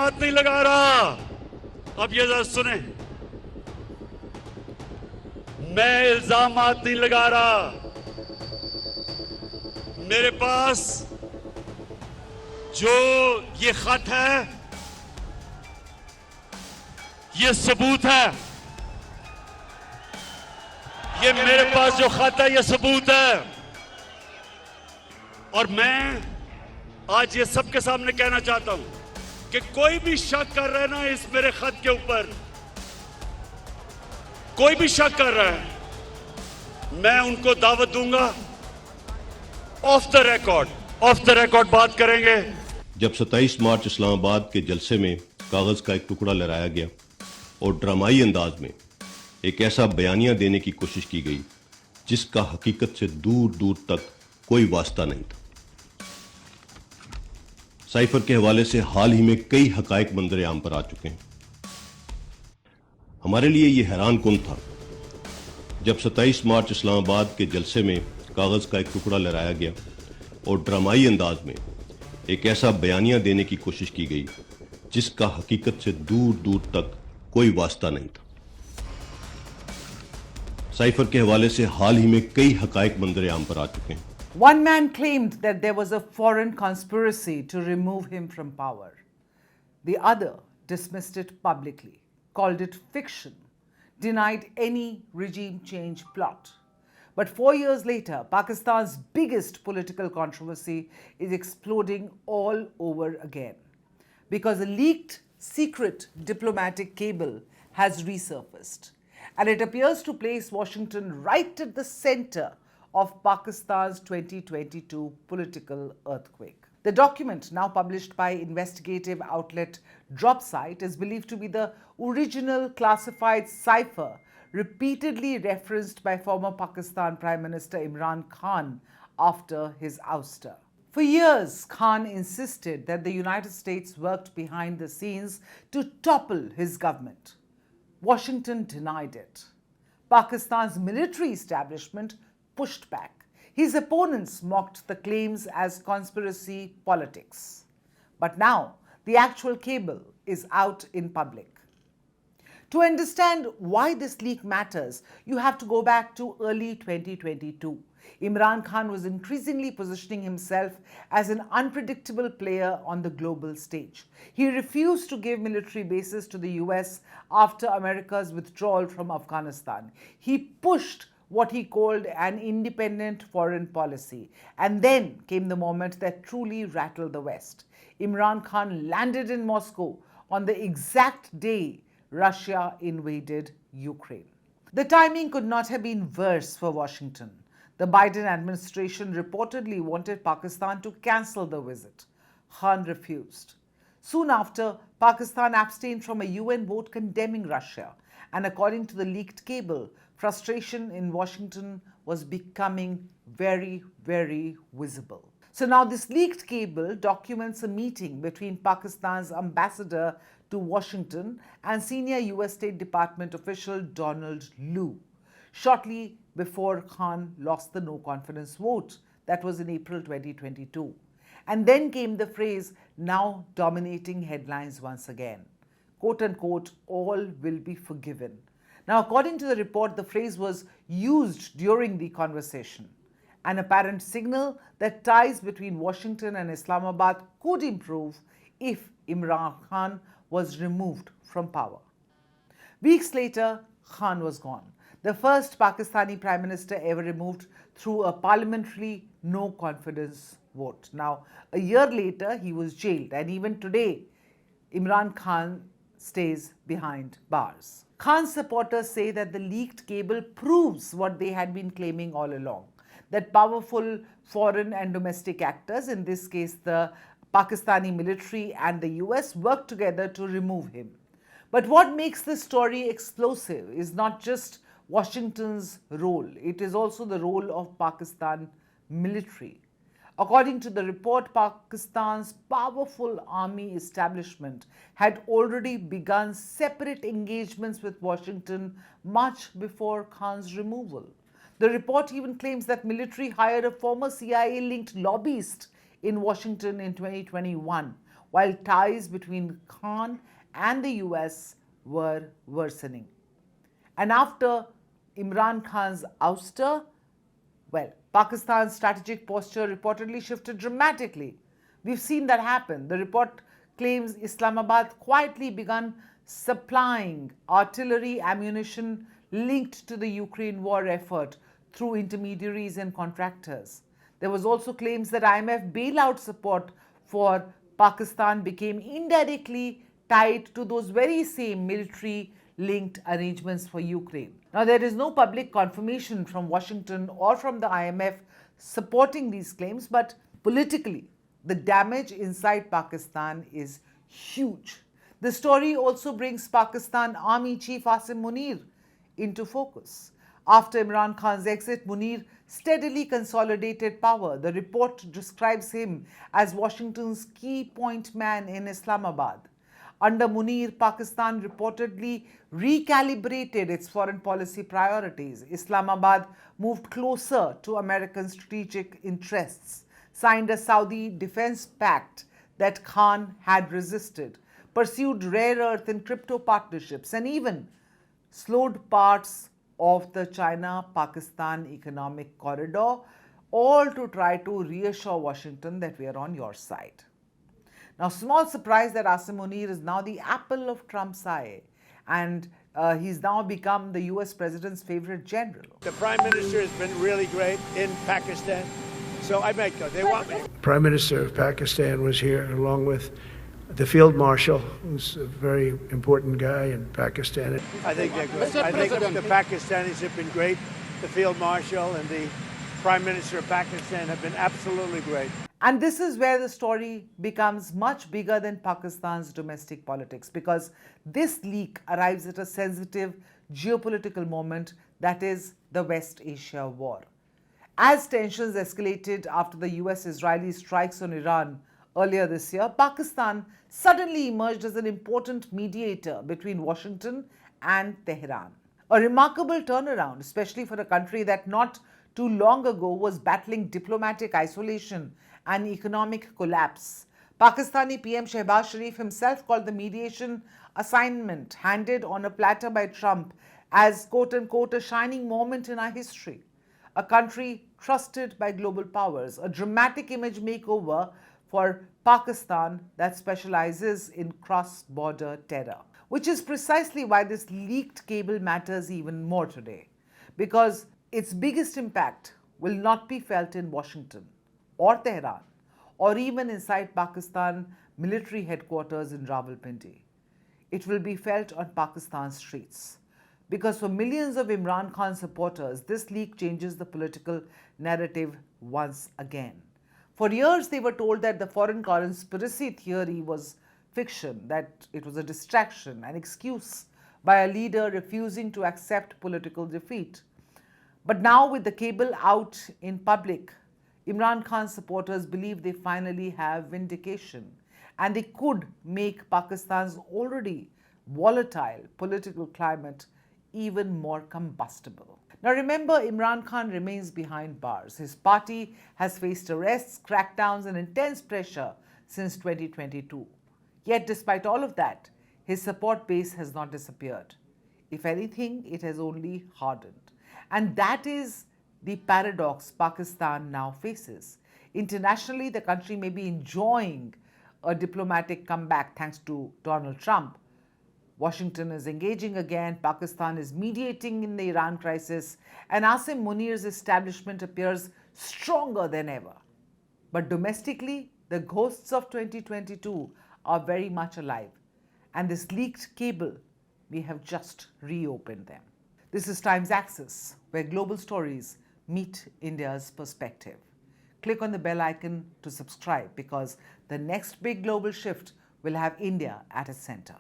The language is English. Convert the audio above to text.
इल्जामात नहीं लगा रहा। अब ये जरा सुने, मैं इल्जामात नहीं लगा रहा। मेरे पास जो ये खत है, ये सबूत है। ये मेरे पास जो खत है, ये सबूत है। और मैं आज ये सबके सामने कहना चाहता हूं कि कोई भी शक कर रहा है ना इस मेरे खत के ऊपर, कोई भी शक कर रहा है, मैं उनको दावत दूंगा। ऑफ द रिकॉर्ड बात करेंगे। जब 27 मार्च इस्लामाबाद के जलसे में कागज का एक टुकड़ा लहराया गया और ड्रामाई अंदाज में एक ऐसा बयानिया देने की कोशिश की गई जिसका हकीकत से दूर दूर तक कोई वास्ता नहीं था। साइफर के हवाले से हाल ही में कई हकायक मंजर आम पर आ चुके हैं। हमारे लिए यह हैरान कुन था जब 27 मार्च इस्लामाबाद के जलसे में कागज का एक टुकड़ा लहराया गया और ड्रामाई अंदाज में एक ऐसा बयानिया देने की कोशिश की गई जिसका हकीकत से दूर दूर तक कोई वास्ता नहीं था। साइफर के हवाले से हाल ही में कई हकायक मंजर आम पर आ चुके हैं। One man claimed that there was a foreign conspiracy to remove him from power. The other dismissed it publicly, called it fiction, denied any regime change plot. But 4 years later, Pakistan's biggest political controversy is exploding all over again because a leaked secret diplomatic cable has resurfaced, and it appears to place Washington right at the center of Pakistan's 2022 political earthquake. The document, now published by investigative outlet Dropsite, is believed to be the original classified cipher repeatedly referenced by former Pakistan Prime Minister Imran Khan after his ouster. For years, Khan insisted that the United States worked behind the scenes to topple his government. Washington denied it. Pakistan's military establishment pushed back. His opponents mocked the claims as conspiracy politics. But now, the actual cable is out in public. To understand why this leak matters, you have to go back to early 2022. Imran Khan was increasingly positioning himself as an unpredictable player on the global stage. He refused to give military bases to the US after America's withdrawal from Afghanistan. He pushed what he called an independent foreign policy. And then came the moment that truly rattled the West. Imran Khan landed in Moscow on the exact day Russia invaded Ukraine. The timing could not have been worse for Washington. The Biden administration reportedly wanted Pakistan to cancel the visit. Khan refused. Soon after, Pakistan abstained from a UN vote condemning Russia. And according to the leaked cable, frustration in Washington was becoming very, very visible. So now this leaked cable documents a meeting between Pakistan's ambassador to Washington and senior US State Department official Donald Lu, shortly before Khan lost the no-confidence vote. That was in April 2022. And then came the phrase now dominating headlines once again. Quote unquote, all will be forgiven. Now, according to the report, the phrase was used during the conversation. An apparent signal that ties between Washington and Islamabad could improve if Imran Khan was removed from power. Weeks later, Khan was gone. The first Pakistani Prime Minister ever removed through a parliamentary no-confidence vote. Now, a year later, he was jailed, and even today, Imran Khan stays behind bars. Khan's supporters say that the leaked cable proves what they had been claiming all along, that powerful foreign and domestic actors, in this case the Pakistani military and the US, worked together to remove him. But what makes this story explosive is not just Washington's role, it is also the role of Pakistan military. According to the report, Pakistan's powerful army establishment had already begun separate engagements with Washington much before Khan's removal. The report even claims that military hired a former CIA-linked lobbyist in Washington in 2021, while ties between Khan and the US were worsening. And after Imran Khan's ouster, well, Pakistan's strategic posture reportedly shifted dramatically. We've seen that happen. The report claims Islamabad quietly began supplying artillery ammunition linked to the Ukraine war effort through intermediaries and contractors. There was also claims that IMF bailout support for Pakistan became indirectly tied to those very same military linked arrangements for Ukraine. Now, there is no public confirmation from Washington or from the IMF supporting these claims, but politically, the damage inside Pakistan is huge. The story also brings Pakistan Army Chief Asim Munir into focus. After Imran Khan's exit, Munir steadily consolidated power. The report describes him as Washington's key point man in Islamabad. Under Munir, Pakistan reportedly recalibrated its foreign policy priorities. Islamabad moved closer to American strategic interests, signed a Saudi defense pact that Khan had resisted, pursued rare earth and crypto partnerships, and even slowed parts of the China-Pakistan economic corridor, all to try to reassure Washington that we are on your side. Now, small surprise that Asim Munir is now the apple of Trump's eye, and he's now become the US president's favorite general. The Prime Minister has been really great in Pakistan, so I might go. They want me. Prime Minister of Pakistan was here along with the Field Marshal, who's a very important guy in Pakistan. I think they're great. I think the Pakistanis have been great. The Field Marshal and the Prime Minister of Pakistan have been absolutely great. And this is where the story becomes much bigger than Pakistan's domestic politics, because this leak arrives at a sensitive geopolitical moment, that is the West Asia war. As tensions escalated after the US-Israeli strikes on Iran earlier this year, Pakistan suddenly emerged as an important mediator between Washington and Tehran. A remarkable turnaround, especially for a country that not too long ago was battling diplomatic isolation and economic collapse. Pakistani PM Shehbaz Sharif himself called the mediation assignment handed on a platter by Trump as quote-unquote a shining moment in our history. A country trusted by global powers, a dramatic image makeover for Pakistan that specializes in cross-border terror. Which is precisely why this leaked cable matters even more today, because its biggest impact will not be felt in Washington or Tehran or even inside Pakistan military headquarters in Rawalpindi. It will be felt on Pakistan's streets. Because for millions of Imran Khan supporters, this leak changes the political narrative once again. For years, they were told that the foreign conspiracy theory was fiction, that it was a distraction, an excuse by a leader refusing to accept political defeat. But now, with the cable out in public, Imran Khan supporters believe they finally have vindication, and they could make Pakistan's already volatile political climate even more combustible. Now remember, Imran Khan remains behind bars. His party has faced arrests, crackdowns, and intense pressure since 2022. Yet despite all of that, his support base has not disappeared. If anything, it has only hardened. And that is the paradox Pakistan now faces. Internationally, the country may be enjoying a diplomatic comeback thanks to Donald Trump. Washington is engaging again, Pakistan is mediating in the Iran crisis, and Asim Munir's establishment appears stronger than ever. But domestically, the ghosts of 2022 are very much alive, and this leaked cable may have just reopened them. This is Times Axis, where global stories meet India's perspective. Click on the bell icon to subscribe, because the next big global shift will have India at its center.